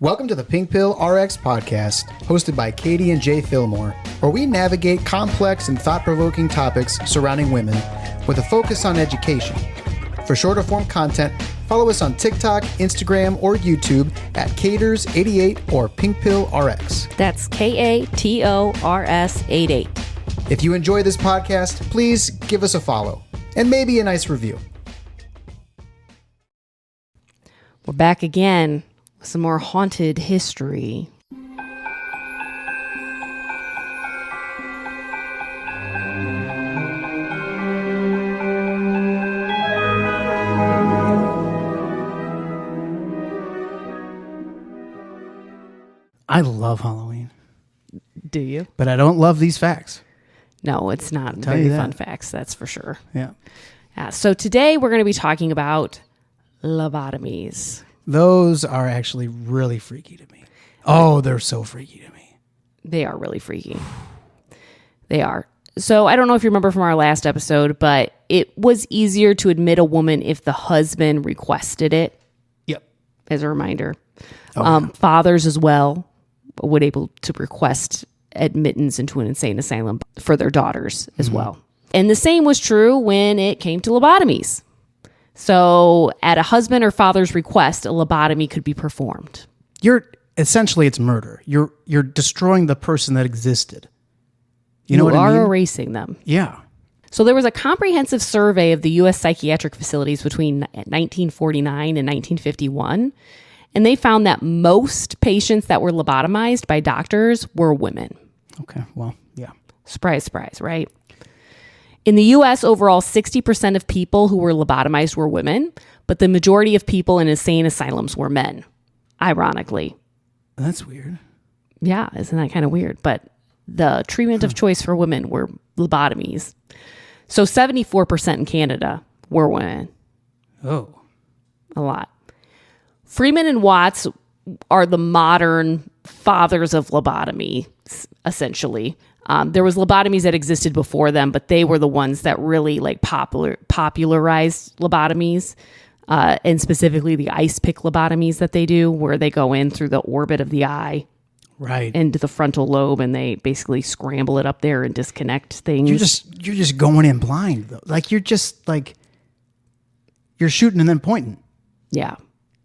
Welcome to the PinkpillRx podcast, hosted by Katie and Jay Fillmore, where we navigate complex and thought-provoking topics surrounding women with a focus on education. For shorter form content, follow us on TikTok, Instagram, or YouTube at Caters88 or PinkpillRx. That's KATORS88. If you enjoy this podcast, please give us a follow and maybe a nice review. We're back again with some more haunted history. I love Halloween. Do you? But I don't love these facts. No, it's not very fun facts, that's for sure. Yeah. So today we're going to be talking about lobotomies. Those are actually really freaky to me. Oh, they're so freaky to me. They are really freaky. They are. So I don't know if you remember from our last episode, but it was easier to admit a woman if the husband requested it. Yep. As a reminder. Yeah. Fathers as well would able to request admittance into an insane asylum for their daughters as well. And the same was true when it came to lobotomies. So at a husband or father's request, a lobotomy could be performed. Essentially it's murder. You're destroying the person that existed. You know what I mean? You are erasing them. Yeah. So there was a comprehensive survey of the U.S. psychiatric facilities between 1949 and 1951. And they found that most patients that were lobotomized by doctors were women. Okay, well, yeah. Surprise, surprise, right? In the U.S., overall, 60% of people who were lobotomized were women, but the majority of people in insane asylums were men, ironically. That's weird. Yeah, isn't that kind of weird? But the treatment of choice for women were lobotomies. So 74% in Canada were women. Oh. A lot. Freeman and Watts are the modern fathers of lobotomy, essentially. There was lobotomies that existed before them, but they were the ones that really popularized lobotomies, and specifically the ice pick lobotomies that they do, where they go in through the orbit of the eye, right, into the frontal lobe, and they basically scramble it up there and disconnect things. You're just going in blind, though. Like you're shooting and then pointing. Yeah.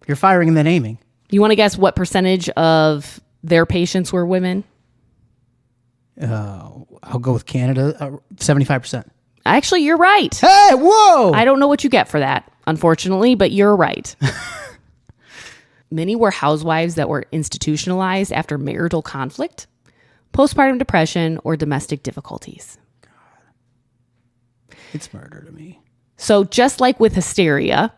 You're firing and then aiming. You want to guess what percentage of their patients were women? I'll go with Canada, 75%. Actually, you're right. Hey, whoa! I don't know what you get for that, unfortunately, but you're right. Many were housewives that were institutionalized after marital conflict, postpartum depression, or domestic difficulties. God. It's murder to me. So just like with hysteria,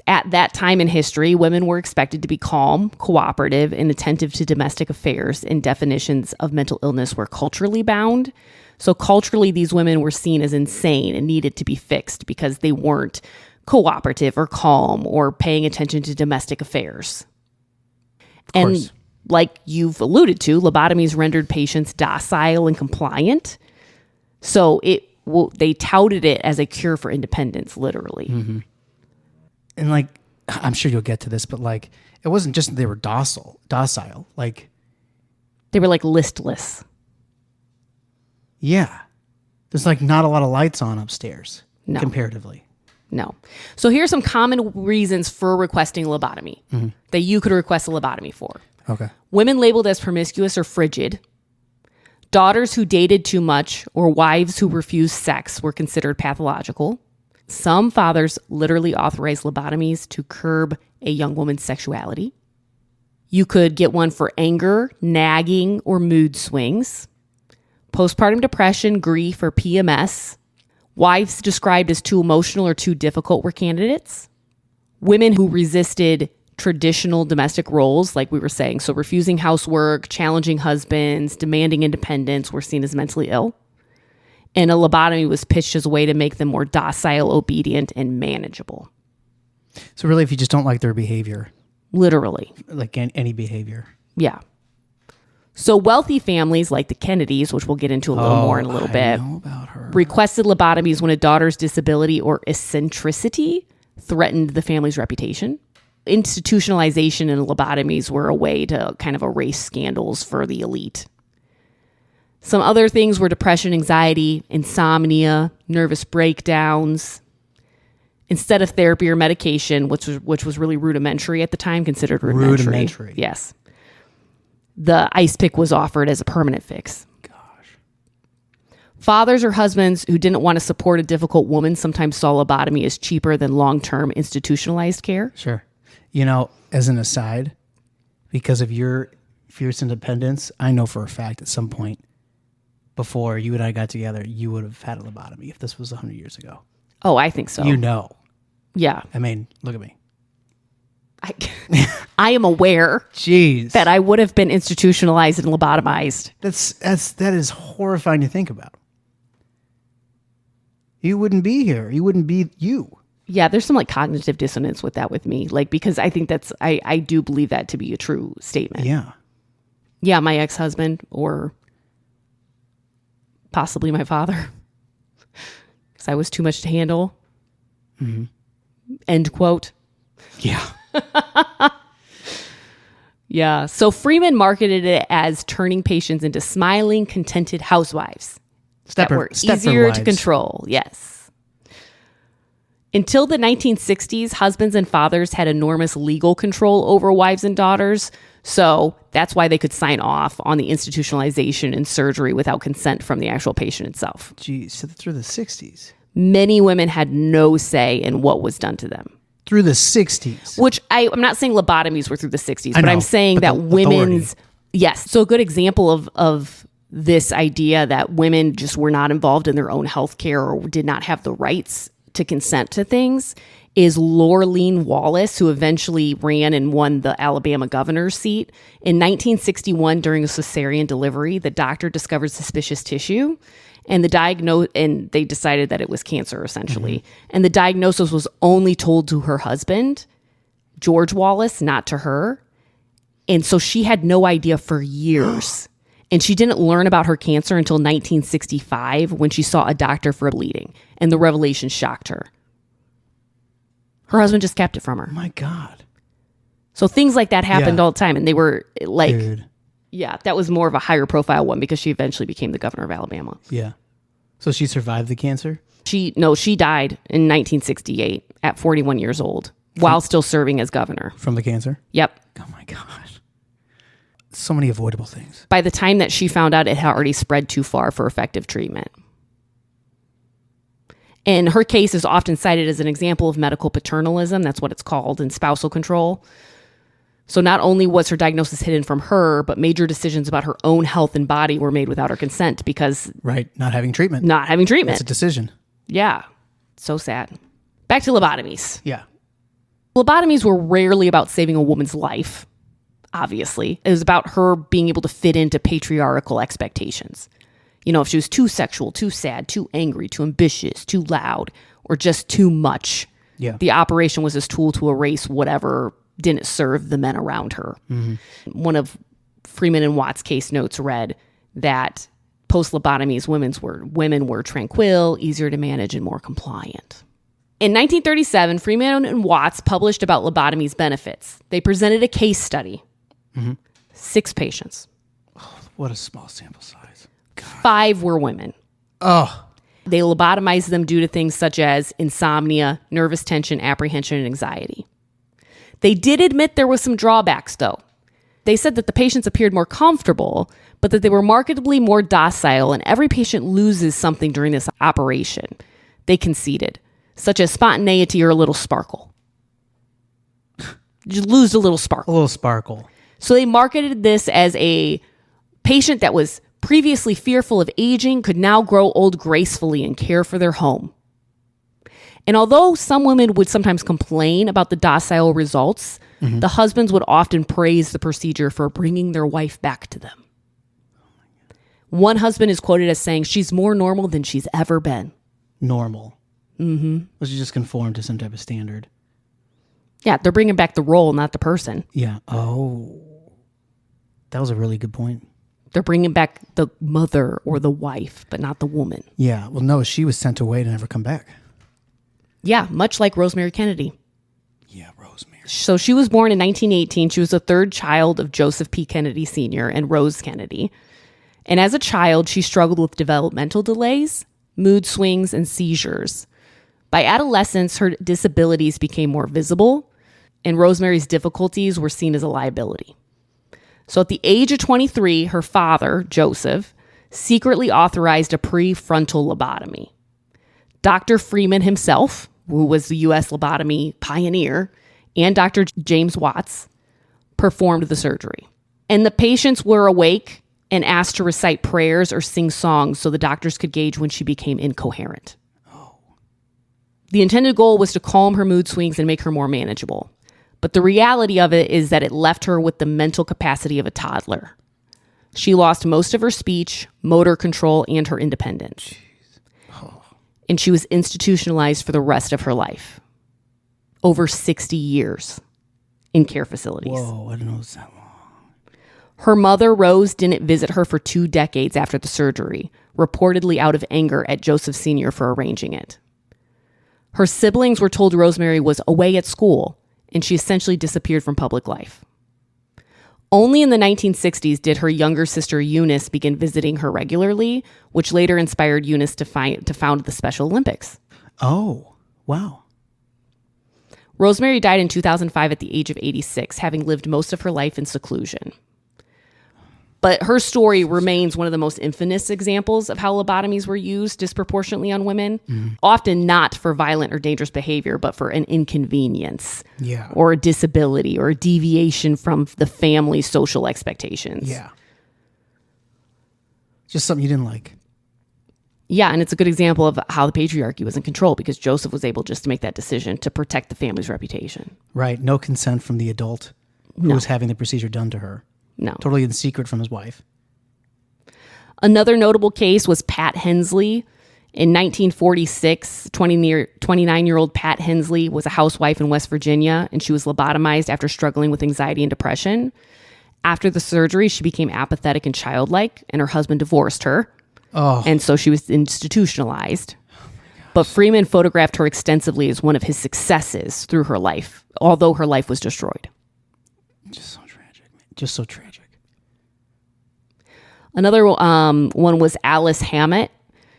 at that time in history, women were expected to be calm, cooperative, and attentive to domestic affairs, and definitions of mental illness were culturally bound. So culturally, these women were seen as insane and needed to be fixed because they weren't cooperative or calm or paying attention to domestic affairs. And like you've alluded to, lobotomies rendered patients docile and compliant. So they touted it as a cure for independence, literally. Mm-hmm. And like, I'm sure you'll get to this, but like, it wasn't just that they were docile. Like, they were like listless. Yeah. There's like not a lot of lights on upstairs, comparatively. No. So here are some common reasons for requesting lobotomy that you could request a lobotomy for. Okay. Women labeled as promiscuous or frigid. Daughters who dated too much or wives who refused sex were considered pathological. Some fathers literally authorized lobotomies to curb a young woman's sexuality. You could get one for anger, nagging, or mood swings. Postpartum depression, grief, or PMS. Wives described as too emotional or too difficult were candidates. Women who resisted traditional domestic roles, like we were saying, so refusing housework, challenging husbands, demanding independence, were seen as mentally ill. And a lobotomy was pitched as a way to make them more docile, obedient, and manageable. So really, if you just don't like their behavior. Literally. Like any behavior. Yeah. So wealthy families like the Kennedys, which we'll get into a little more in a little bit, know about her. requested lobotomies when a daughter's disability or eccentricity threatened the family's reputation. institutionalization and lobotomies were a way to kind of erase scandals for the elite. Some other things were depression, anxiety, insomnia, nervous breakdowns. Instead of therapy or medication, which was really rudimentary at the time, considered rudimentary. Yes. The ice pick was offered as a permanent fix. Gosh. Fathers or husbands who didn't want to support a difficult woman sometimes saw lobotomy as cheaper than long-term institutionalized care. Sure. As an aside, because of your fierce independence, I know for a fact at some point before you and I got together, you would have had a lobotomy if this was 100 years ago. Oh, I think so. Yeah. I mean, look at me. I am aware that I would have been institutionalized and lobotomized. That is horrifying to think about. You wouldn't be here. You wouldn't be you. Yeah, there's some like cognitive dissonance with that with me. Like, because I think I do believe that to be a true statement. Yeah. Yeah, my ex-husband or possibly my father. Because I was too much to handle. Mm-hmm. End quote. Yeah. Yeah. So Freeman marketed it as turning patients into smiling, contented housewives that were easier to control. Yes. Until the 1960s, husbands and fathers had enormous legal control over wives and daughters. So that's why they could sign off on the institutionalization and surgery without consent from the actual patient itself. Geez, so through the 60s. Many women had no say in what was done to them. Through the 60s. Which I'm not saying lobotomies were through the 60s, but I'm saying that women's... Yes. So a good example of this idea that women just were not involved in their own health care or did not have the rights to consent to things is Lorleen Wallace, who eventually ran and won the Alabama governor's seat. In 1961, during a cesarean delivery, the doctor discovered suspicious tissue. And they decided that it was cancer, essentially. Mm-hmm. And the diagnosis was only told to her husband, George Wallace, not to her. And so she had no idea for years. And she didn't learn about her cancer until 1965 when she saw a doctor for bleeding. And the revelation shocked her. Her husband just kept it from her. Oh my God. So things like that happened all the time. And they were like... Dude. Yeah, that was more of a higher profile one because she eventually became the governor of Alabama. Yeah. So she survived the cancer? She died in 1968 at 41 years old while still serving as governor. From the cancer? Yep. Oh my gosh. So many avoidable things. By the time that she found out, it had already spread too far for effective treatment. And her case is often cited as an example of medical paternalism. That's what it's called, in spousal control. So not only was her diagnosis hidden from her, but major decisions about her own health and body were made without her consent because... Right, not having treatment. It's a decision. Yeah, so sad. Back to lobotomies. Yeah. Lobotomies were rarely about saving a woman's life, obviously. It was about her being able to fit into patriarchal expectations. If she was too sexual, too sad, too angry, too ambitious, too loud, or just too much. Yeah. The operation was this tool to erase whatever didn't serve the men around her. Mm-hmm. One of Freeman and Watt's case notes read that post-lobotomies, women were tranquil, easier to manage, and more compliant. In 1937, Freeman and Watts published about lobotomy's benefits. They presented a case study. Mm-hmm. 6 patients. Oh, what a small sample size. God. 5 were women. Oh. They lobotomized them due to things such as insomnia, nervous tension, apprehension, and anxiety. They did admit there was some drawbacks, though. They said that the patients appeared more comfortable, but that they were markedly more docile, and every patient loses something during this operation. They conceded, such as spontaneity or a little sparkle. You lose a little sparkle. A little sparkle. So they marketed this as a patient that was previously fearful of aging could now grow old gracefully and care for their home. And although some women would sometimes complain about the docile results, mm-hmm. the husbands would often praise the procedure for bringing their wife back to them. One husband is quoted as saying, "She's more normal than she's ever been." Normal. Mm-hmm. Was she just conform to some type of standard? Yeah, they're bringing back the role, not the person. Yeah. Oh, that was a really good point. They're bringing back the mother or the wife, but not the woman. Yeah. Well, no, she was sent away to never come back. Yeah, much like Rosemary Kennedy. Yeah, Rosemary. So she was born in 1918. She was the third child of Joseph P. Kennedy Sr. and Rose Kennedy. And as a child, she struggled with developmental delays, mood swings, and seizures. By adolescence, her disabilities became more visible, and Rosemary's difficulties were seen as a liability. So at the age of 23, her father, Joseph, secretly authorized a prefrontal lobotomy. Dr. Freeman himself, who was the U.S. lobotomy pioneer, and Dr. James Watts performed the surgery. And the patients were awake and asked to recite prayers or sing songs so the doctors could gauge when she became incoherent. The intended goal was to calm her mood swings and make her more manageable. But the reality of it is that it left her with the mental capacity of a toddler. She lost most of her speech, motor control, and her independence. And she was institutionalized for the rest of her life. Over 60 years in care facilities. Whoa, I didn't know it was that long. Her mother, Rose, didn't visit her for 2 decades after the surgery, reportedly out of anger at Joseph Sr. for arranging it. Her siblings were told Rosemary was away at school, and she essentially disappeared from public life. Only in the 1960s did her younger sister Eunice begin visiting her regularly, which later inspired Eunice to found the Special Olympics. Oh, wow. Rosemary died in 2005 at the age of 86, having lived most of her life in seclusion. But her story remains one of the most infamous examples of how lobotomies were used disproportionately on women, often not for violent or dangerous behavior, but for an inconvenience or a disability or a deviation from the family's social expectations. Yeah. Just something you didn't like. Yeah, and it's a good example of how the patriarchy was in control because Joseph was able just to make that decision to protect the family's reputation. Right. No consent from the adult who was having the procedure done to her. No. Totally in secret from his wife. Another notable case was Pat Hensley. In 1946, 29-year-old Pat Hensley was a housewife in West Virginia, and she was lobotomized after struggling with anxiety and depression. After the surgery, she became apathetic and childlike, and her husband divorced her. Oh. And so she was institutionalized. But Freeman photographed her extensively as one of his successes through her life, although her life was destroyed. Just so tragic, man. Just so tragic. Another one was Alice Hammett.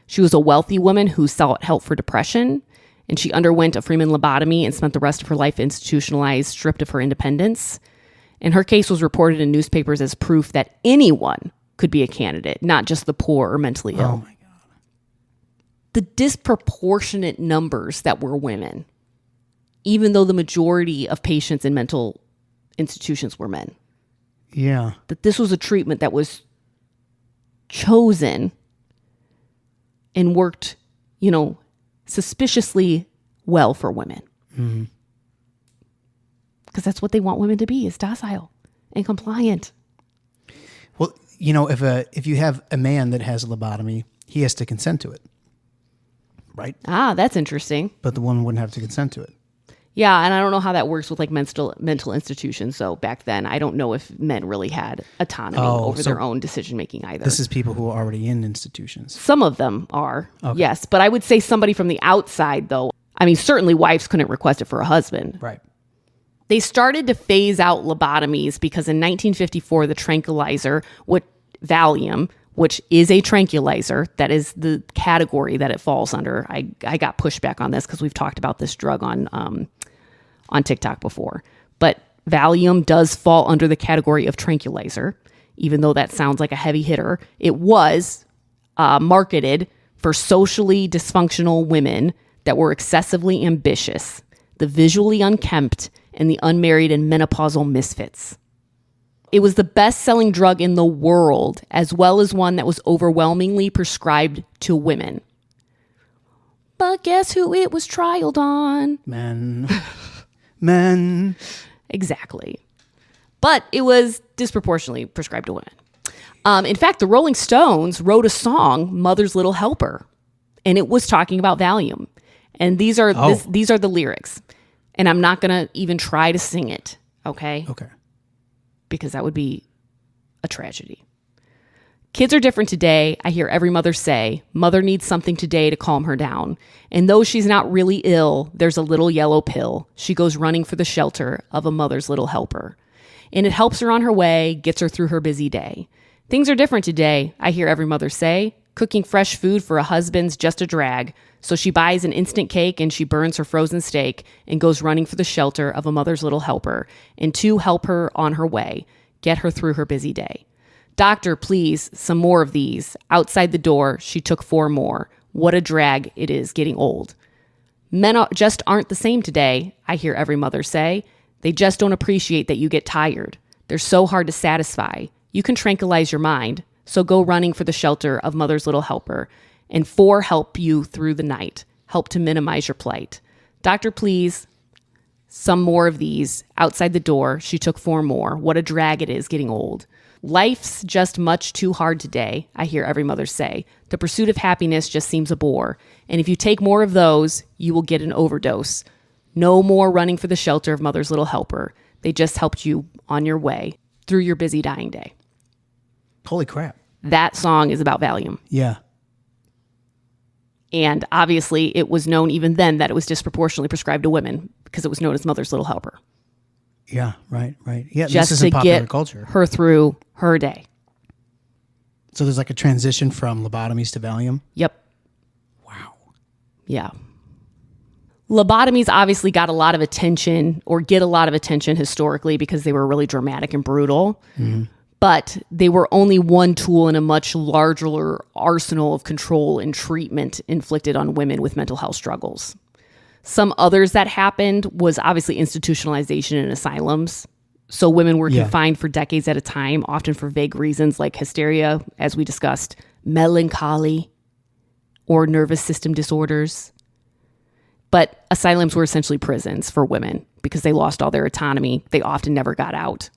She was a wealthy woman who sought help for depression, and she underwent a Freeman lobotomy and spent the rest of her life institutionalized, stripped of her independence. And her case was reported in newspapers as proof that anyone could be a candidate, not just the poor or mentally ill. Oh my God. The disproportionate numbers that were women, even though the majority of patients in mental institutions were men. Yeah. That this was a treatment that was chosen and worked, suspiciously well for women. Mm-hmm. Because that's what they want women to be, is docile and compliant. Well, if you have a man that has a lobotomy, he has to consent to it. Right? Ah, that's interesting. But the woman wouldn't have to consent to it. Yeah, and I don't know how that works with like mental institutions. So back then, I don't know if men really had autonomy over their own decision-making either. This is people who are already in institutions. Some of them are, Okay. yes. But I would say somebody from the outside, though. I mean, certainly wives couldn't request it for a husband. Right. They started to phase out lobotomies because in 1954, the tranquilizer, Valium, which is a tranquilizer, that is the category that it falls under. I got pushback on this because we've talked about this drug on TikTok before. But Valium does fall under the category of tranquilizer, even though that sounds like a heavy hitter. It was marketed for socially dysfunctional women that were excessively ambitious, the visually unkempt, and the unmarried and menopausal misfits. It was the best-selling drug in the world, as well as one that was overwhelmingly prescribed to women. But guess who it was trialed on? Men. Men. Exactly. But it was disproportionately prescribed to women. In fact, the Rolling Stones wrote a song, Mother's Little Helper, and it was talking about Valium. And these are the lyrics. And I'm not going to even try to sing it, okay? Okay. Because that would be a tragedy. Kids are different today, I hear every mother say. Mother needs something today to calm her down. And though she's not really ill, there's a little yellow pill. She goes running for the shelter of a mother's little helper. And it helps her on her way, gets her through her busy day. Things are different today, I hear every mother say. Cooking fresh food for a husband's just a drag. So she buys an instant cake and she burns her frozen steak and goes running for the shelter of a mother's little helper. And to help her on her way, get her through her busy day. Doctor, please, some more of these. Outside the door, she took 4 more. What a drag it is getting old. Men just aren't the same today, I hear every mother say. They just don't appreciate that you get tired. They're so hard to satisfy. You can tranquilize your mind, so go running for the shelter of mother's little helper. And 4 help you through the night, help to minimize your plight. Doctor, please, some more of these. Outside the door, she took 4 more. What a drag it is getting old. Life's just much too hard today, I hear every mother say. The pursuit of happiness just seems a bore. And if you take more of those, you will get an overdose. No more running for the shelter of mother's little helper. They just helped you on your way through your busy dying day. Holy crap. That song is about Valium. Yeah. And obviously it was known even then that it was disproportionately prescribed to women because it was known as mother's little helper. Yeah, right. Yeah, Just this is in to popular get culture. her through her day. So there's like a transition from lobotomies to Valium? Yep. Wow. Yeah. Lobotomies obviously got a lot of attention or get a lot of attention historically because they were really dramatic and brutal. Mm-hmm. But they were only one tool in a much larger arsenal of control and treatment inflicted on women with mental health struggles. Some others that happened was obviously institutionalization in asylums. So women were confined for decades at a time, often for vague reasons like hysteria, as we discussed, melancholy, or nervous system disorders. But asylums were essentially prisons for women because they lost all their autonomy. They often never got out.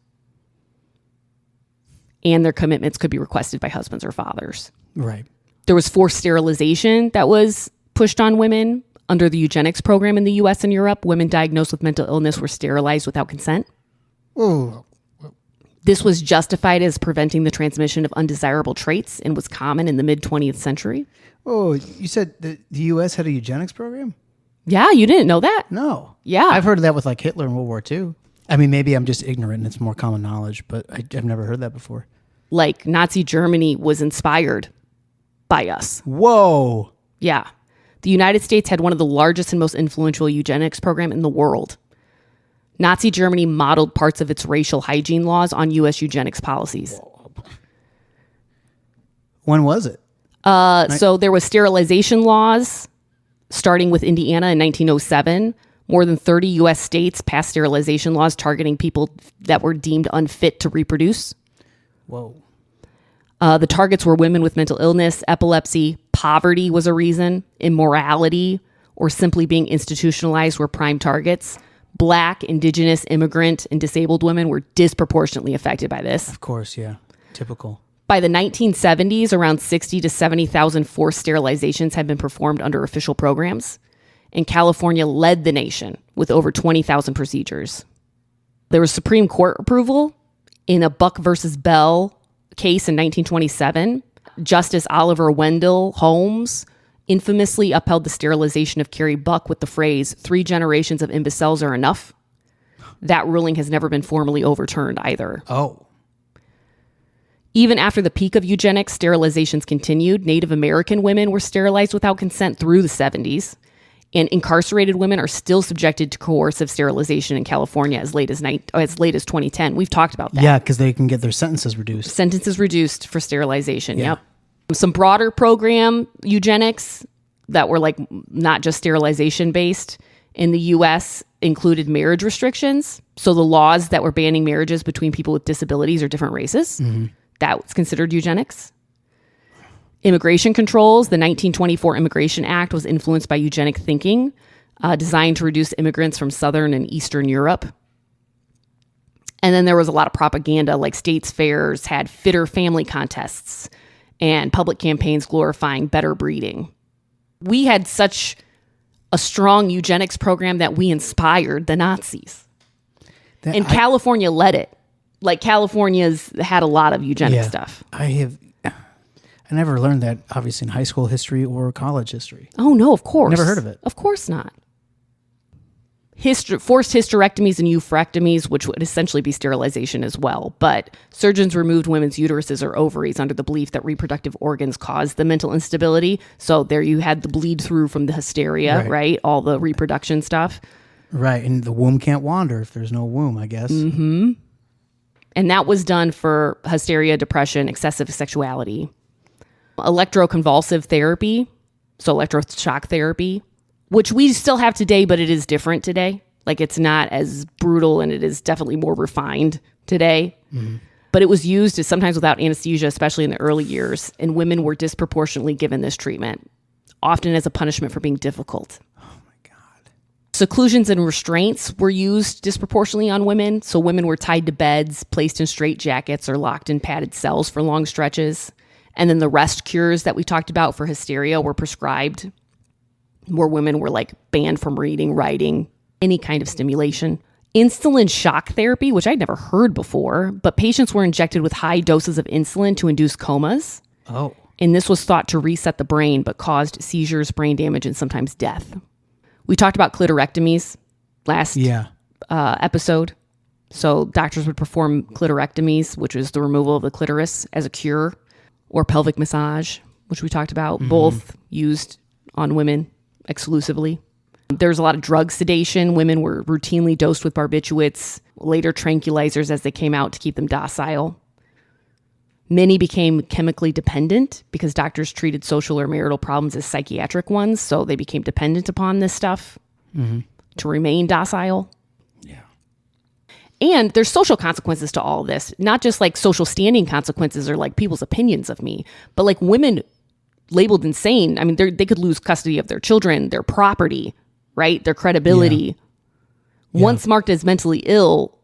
And their commitments could be requested by husbands or fathers. Right. There was forced sterilization that was pushed on women. Under the eugenics program in the U.S. and Europe, women diagnosed with mental illness were sterilized without consent. Oh. This was justified as preventing the transmission of undesirable traits and was common in the mid-20th century. Oh, you said the U.S. had a eugenics program? Yeah, you didn't know that? No. Yeah. I've heard of that with like Hitler in World War II. I mean, maybe I'm just ignorant and it's more common knowledge, but I've never heard that before. Like Nazi Germany was inspired by us. Whoa. Yeah. The United States had one of the largest and most influential eugenics program in the world. Nazi Germany modeled parts of its racial hygiene laws on U.S. eugenics policies. When was it? So there was sterilization laws starting with Indiana in 1907. More than 30 U.S. states passed sterilization laws targeting people that were deemed unfit to reproduce. Whoa. The targets were women with mental illness, epilepsy, poverty was a reason, immorality, or simply being institutionalized were prime targets. Black, indigenous, immigrant, and disabled women were disproportionately affected by this. Of course, yeah. Typical. By the 1970s, around 60 to 70,000 forced sterilizations had been performed under official programs, and California led the nation with over 20,000 procedures. There was Supreme Court approval in a Buck versus Bell case in 1927. Justice Oliver Wendell Holmes infamously upheld the sterilization of Carrie Buck with the phrase, 3 generations of imbeciles are enough. That ruling has never been formally overturned either. Oh. Even after the peak of eugenics, sterilizations continued. Native American women were sterilized without consent through the 70s. And incarcerated women are still subjected to coercive sterilization in California as late as 2010. We've talked about that. Yeah, because they can get their sentences reduced. Sentences reduced for sterilization. Yeah. Yep. Some broader program eugenics that were like not just sterilization based in the U.S. included marriage restrictions. So the laws that were banning marriages between people with disabilities or different races, that was considered eugenics. Immigration controls. The 1924 Immigration Act was influenced by eugenic thinking, designed to reduce immigrants from Southern and Eastern Europe. And then there was a lot of propaganda, like states' fairs had fitter family contests and public campaigns glorifying better breeding. We had such a strong eugenics program that we inspired the Nazis. California led it. Like California's had a lot of eugenic stuff. I never learned that, obviously, in high school history or college history. Oh, no, of course. Never heard of it. Of course not. Forced hysterectomies and euphorectomies, which would essentially be sterilization as well. But surgeons removed women's uteruses or ovaries under the belief that reproductive organs caused the mental instability. So there you had the bleed through from the hysteria, right? All the reproduction stuff. Right. And the womb can't wander if there's no womb, I guess. Mm-hmm. And that was done for hysteria, depression, excessive sexuality. Electroconvulsive therapy, so electroshock therapy, which we still have today, but it is different today. Like, it's not as brutal, and it is definitely more refined today. Mm-hmm. But it was used sometimes without anesthesia, especially in the early years, and women were disproportionately given this treatment, often as a punishment for being difficult. Oh my God. Seclusions and restraints were used disproportionately on women. So women were tied to beds, placed in straitjackets, or locked in padded cells for long stretches. And then the rest cures that we talked about for hysteria were prescribed, where women were like banned from reading, writing, any kind of stimulation. Insulin shock therapy, which I'd never heard before, but patients were injected with high doses of insulin to induce comas. Oh. And this was thought to reset the brain, but caused seizures, brain damage, and sometimes death. We talked about clitorectomies last episode. So doctors would perform clitorectomies, which is the removal of the clitoris as a cure, or pelvic massage, which we talked about, both used on women exclusively. There's a lot of drug sedation. Women were routinely dosed with barbiturates, later tranquilizers as they came out to keep them docile. Many became chemically dependent because doctors treated social or marital problems as psychiatric ones, so they became dependent upon this stuff to remain docile. And there's social consequences to all this, not just like social standing consequences or like people's opinions of me, but like women labeled insane. I mean, they could lose custody of their children, their property, right? Their credibility. Yeah. Once marked as mentally ill,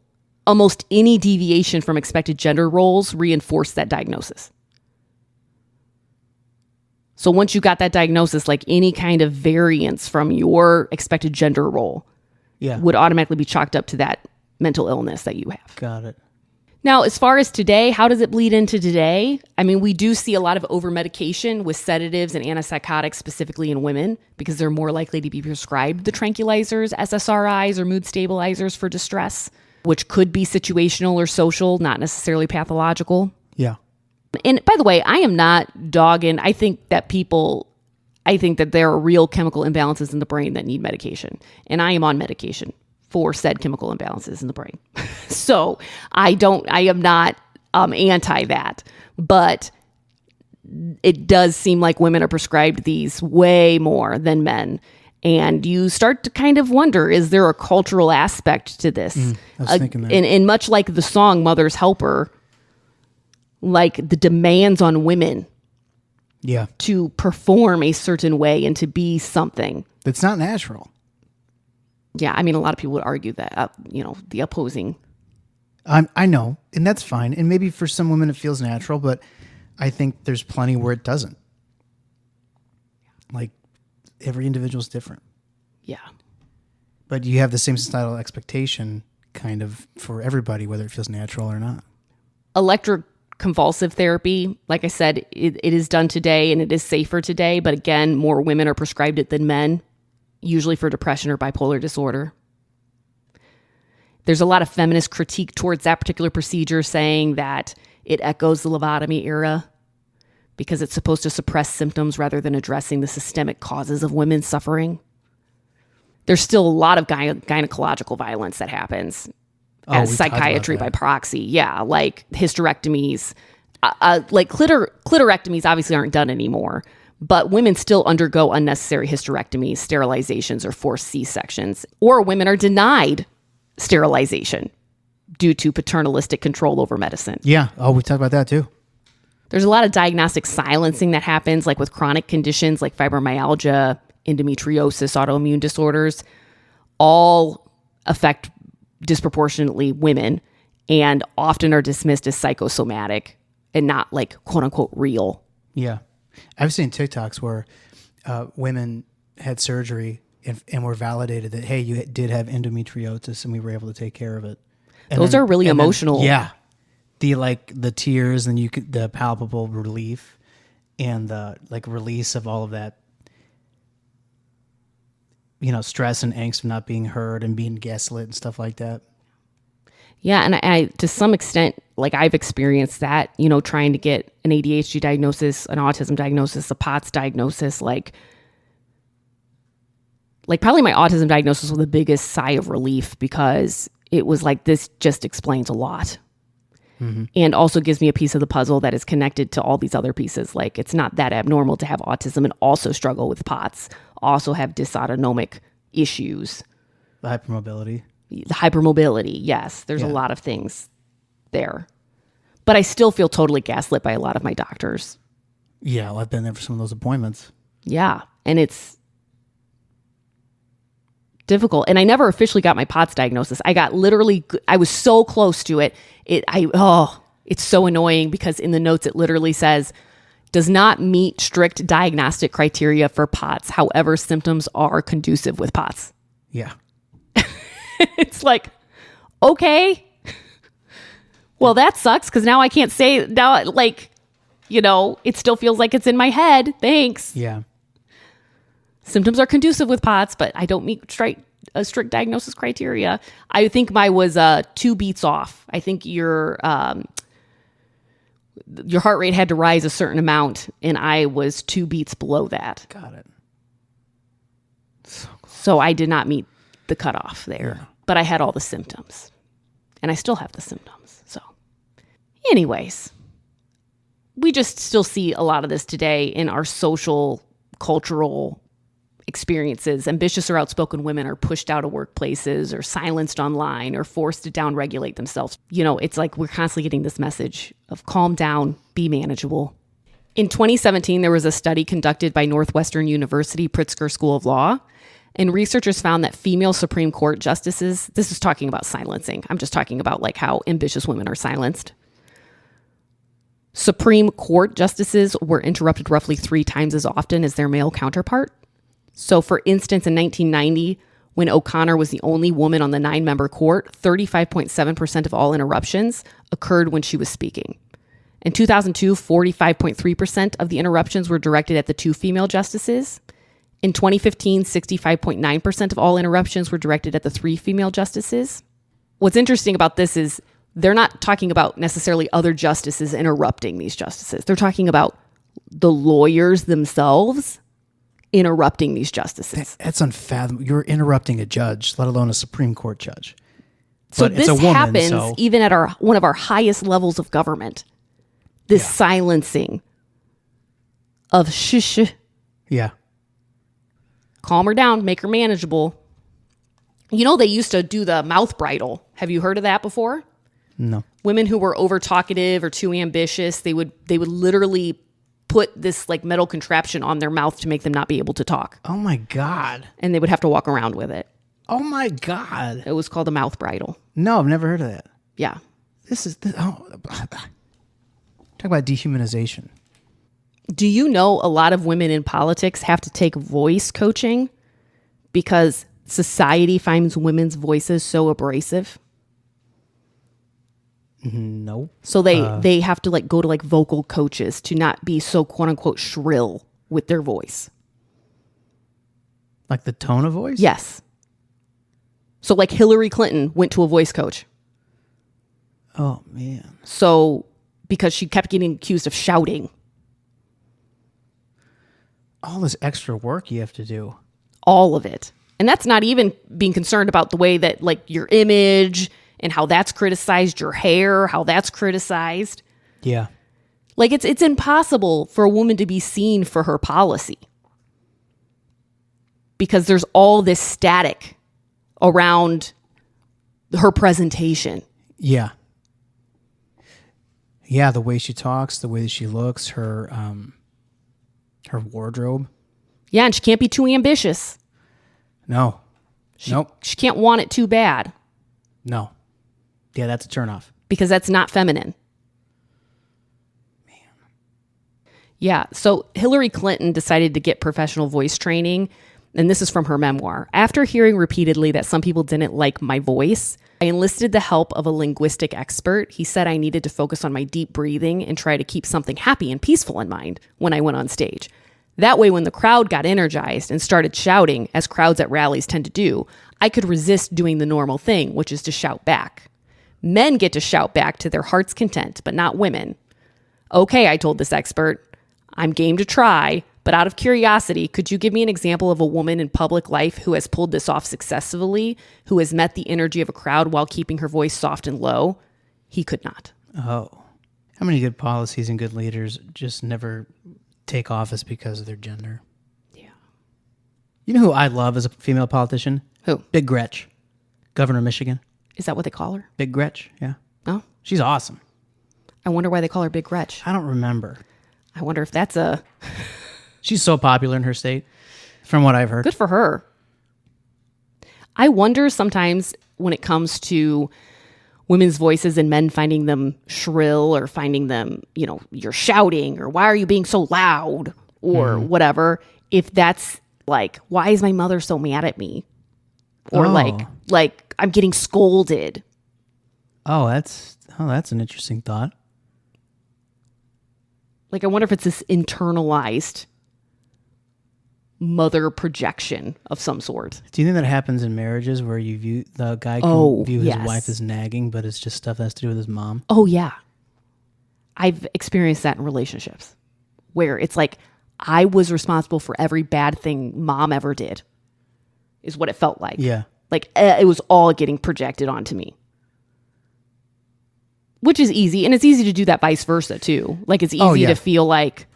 almost any deviation from expected gender roles reinforced that diagnosis. So once you got that diagnosis, like any kind of variance from your expected gender role would automatically be chalked up to that mental illness that you have. Got it. Now, as far as today, how does it bleed into today? I mean, we do see a lot of over-medication with sedatives and antipsychotics, specifically in women, because they're more likely to be prescribed the tranquilizers, SSRIs, or mood stabilizers for distress, which could be situational or social, not necessarily pathological. Yeah. And by the way, I am not dogging. I think that there are real chemical imbalances in the brain that need medication. And I am on medication for said chemical imbalances in the brain. So I am not anti that, but it does seem like women are prescribed these way more than men. And you start to kind of wonder, is there a cultural aspect to this? I was thinking that. And much like the song Mother's Helper, like the demands on women to perform a certain way and to be something. That's not natural. Yeah, I mean, a lot of people would argue that, the opposing. I know, and that's fine. And maybe for some women it feels natural, but I think there's plenty where it doesn't. Like, every individual is different. Yeah. But you have the same societal expectation kind of for everybody, whether it feels natural or not. Electroconvulsive therapy, like I said, it is done today and it is safer today. But again, more women are prescribed it than men, usually for depression or bipolar disorder. There's a lot of feminist critique towards that particular procedure, saying that it echoes the lobotomy era because it's supposed to suppress symptoms rather than addressing the systemic causes of women's suffering. There's still a lot of gynecological violence that happens as psychiatry by proxy. Yeah, like hysterectomies. Like clitorectomies obviously aren't done anymore, but women still undergo unnecessary hysterectomies, sterilizations, or forced C-sections. Or women are denied sterilization due to paternalistic control over medicine. Yeah. Oh, we talked about that too. There's a lot of diagnostic silencing that happens, like with chronic conditions like fibromyalgia, endometriosis, autoimmune disorders, all affect disproportionately women and often are dismissed as psychosomatic and not like quote unquote real. Yeah. I've seen TikToks where women had surgery and were validated that, hey, you did have endometriosis and we were able to take care of it. And those are really emotional. The tears and the palpable relief. and the like release of all of that, stress and angst of not being heard and being gaslit and stuff like that. Yeah, and I to some extent, like I've experienced that, trying to get an ADHD diagnosis, an autism diagnosis, a POTS diagnosis, like probably my autism diagnosis was the biggest sigh of relief because it was like, this just explains a lot. Mm-hmm. And also gives me a piece of the puzzle that is connected to all these other pieces. Like, it's not that abnormal to have autism and also struggle with POTS, also have dysautonomic issues. The hypermobility. The hypermobility, yes. There's a lot of things there. But I still feel totally gaslit by a lot of my doctors. Yeah, well, I've been there for some of those appointments. Yeah, and it's difficult. And I never officially got my POTS diagnosis. I was so close to it. It's so annoying because in the notes it literally says, does not meet strict diagnostic criteria for POTS. However, symptoms are conducive with POTS. Yeah. It's like, okay. Well, that sucks because now I can't say, it still feels like it's in my head. Thanks. Yeah. Symptoms are conducive with POTS, but I don't meet a strict diagnosis criteria. I think mine was 2 beats off. I think your heart rate had to rise a certain amount, and I was 2 beats below that. Got it. So I did not meet the cutoff there, but I had all the symptoms, and I still have the symptoms. So anyways, we just still see a lot of this today in our social, cultural experiences. Ambitious or outspoken women are pushed out of workplaces or silenced online or forced to downregulate themselves. It's like we're constantly getting this message of calm down, be manageable. In 2017, there was a study conducted by Northwestern University Pritzker School of Law, and researchers found that female Supreme Court justices, this is talking about silencing. I'm just talking about like how ambitious women are silenced. Supreme Court justices were interrupted roughly 3 times as often as their male counterpart. So, for instance, in 1990, when O'Connor was the only woman on the 9-member court, 35.7% of all interruptions occurred when she was speaking. In 2002, 45.3% of the interruptions were directed at the 2 female justices. In 2015, 65.9% of all interruptions were directed at the 3 female justices. What's interesting about this is they're not talking about necessarily other justices interrupting these justices. They're talking about the lawyers themselves interrupting these justices. That's unfathomable. You're interrupting a judge, let alone a Supreme Court judge. So this happens even at one of our highest levels of government. This silencing of shush. Yeah. Calm her down, make her manageable. They used to do the mouth bridle. Have you heard of that before? No. Women who were over talkative or too ambitious, they would literally put this like metal contraption on their mouth to make them not be able to talk. Oh my God. And they would have to walk around with it. Oh my God. It was called a mouth bridle. No, I've never heard of that. Yeah. Talk about dehumanization. Do you know a lot of women in politics have to take voice coaching because society finds women's voices so abrasive? No. So they have to go to vocal coaches to not be so quote unquote shrill with their voice. Like the tone of voice? Yes. So Hillary Clinton went to a voice coach. Oh man. So because she kept getting accused of shouting. All this extra work you have to do. All of it. And that's not even being concerned about the way that your image and how that's criticized, your hair, how that's criticized. Yeah. It's impossible for a woman to be seen for her policy because there's all this static around her presentation. Yeah. Yeah, the way she talks, the way that she looks, her wardrobe. Yeah, and she can't be too ambitious. No. Nope. She can't want it too bad. No. Yeah, that's a turnoff. Because that's not feminine. Man. Yeah, so Hillary Clinton decided to get professional voice training And this is from her memoir. After hearing repeatedly that some people didn't like my voice, I enlisted the help of a linguistic expert. He said I needed to focus on my deep breathing and try to keep something happy and peaceful in mind when I went on stage. That way, when the crowd got energized and started shouting, as crowds at rallies tend to do, I could resist doing the normal thing, which is to shout back. Men get to shout back to their heart's content, but not women. Okay, I told this expert, I'm game to try, but out of curiosity, could you give me an example of a woman in public life who has pulled this off successfully, who has met the energy of a crowd while keeping her voice soft and low? He could not. Oh. How many good policies and good leaders just never take office because of their gender? Yeah. You know who I love as a female politician? Who? Big Gretch, governor of Michigan. Is that what they call her? Big Gretch, yeah. Oh. She's awesome. I wonder why they call her Big Gretch. I don't remember. I wonder if that's a... She's so popular in her state, from what I've heard. Good for her. I wonder sometimes when it comes to women's voices and men finding them shrill or finding them, you're shouting or why are you being so loud or whatever, if that's like, why is my mother so mad at me? Or like I'm getting scolded. Oh, that's an interesting thought. Like, I wonder if it's this internalized mother projection of some sort. Do you think that happens in marriages where the guy can view his wife as nagging, but it's just stuff that has to do with his mom? Oh, yeah. I've experienced that in relationships where it's like I was responsible for every bad thing mom ever did is what it felt like. Yeah. Like it was all getting projected onto me. Which is easy. And it's easy to do that vice versa too. Like it's easy to feel like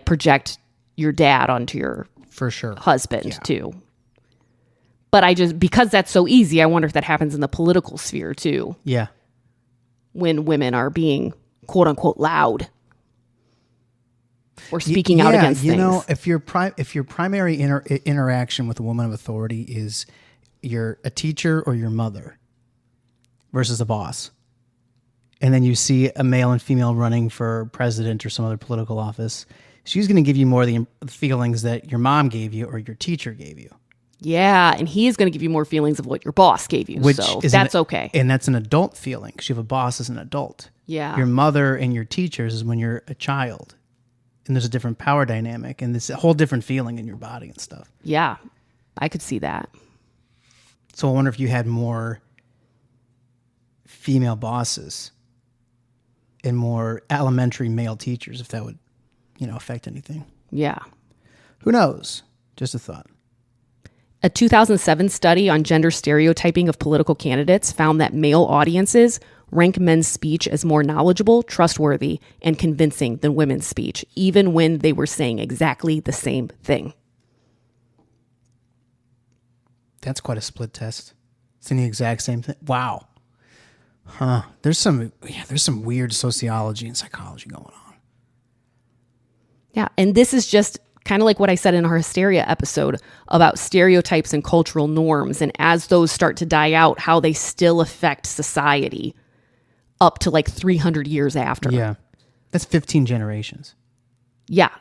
project your dad onto your for sure husband too. But because that's so easy, I wonder if that happens in the political sphere too. Yeah. When women are being quote unquote loud or speaking out against things. You know, if your primary interaction with a woman of authority is you're a teacher or your mother versus a boss, and then you see a male and female running for president or some other political office, she's going to give you more of the feelings that your mom gave you or your teacher gave you. Yeah, and he is going to give you more feelings of what your boss gave you, so that's okay. And that's an adult feeling because you have a boss as an adult. Yeah. Your mother and your teachers is when you're a child. And there's a different power dynamic and this a whole different feeling in your body and stuff. Yeah, I could see that. So I wonder if you had more female bosses and more elementary male teachers, if that would, affect anything. Yeah. Who knows? Just a thought. A 2007 study on gender stereotyping of political candidates found that male audiences rank men's speech as more knowledgeable, trustworthy, and convincing than women's speech, even when they were saying exactly the same thing. That's quite a split test. It's in the exact same thing. Wow. Huh. There's some weird sociology and psychology going on. Yeah, and this is just kind of like what I said in our hysteria episode about stereotypes and cultural norms, and as those start to die out, how they still affect society up to like 300 years after. Yeah. That's 15 generations. Yeah.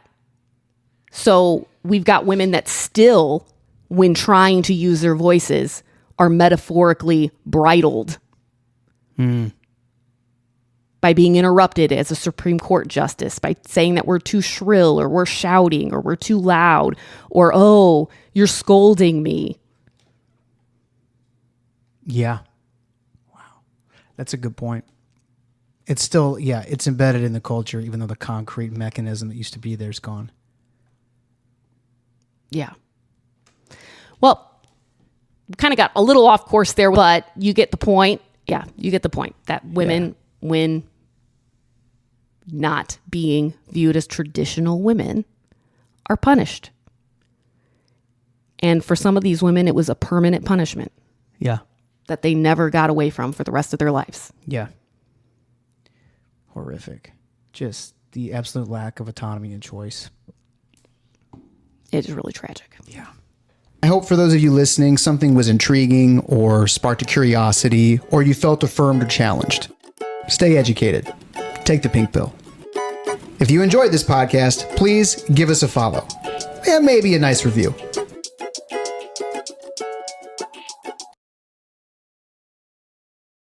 So we've got women that still, when trying to use their voices, are metaphorically bridled by being interrupted as a Supreme Court justice, by saying that we're too shrill or we're shouting or we're too loud or, oh, you're scolding me. Yeah. Wow. That's a good point. It's still, it's embedded in the culture, even though the concrete mechanism that used to be there is gone. Yeah. Well, we kind of got a little off course there, but you get the point. Yeah, you get the point that women, when not being viewed as traditional women, are punished. And for some of these women, it was a permanent punishment. Yeah. That they never got away from for the rest of their lives. Yeah. Horrific. Just the absolute lack of autonomy and choice. It is really tragic. Yeah. I hope for those of you listening, something was intriguing or sparked a curiosity, or you felt affirmed or challenged. Stay educated. Take the pink pill. If you enjoyed this podcast, please give us a follow and maybe a nice review.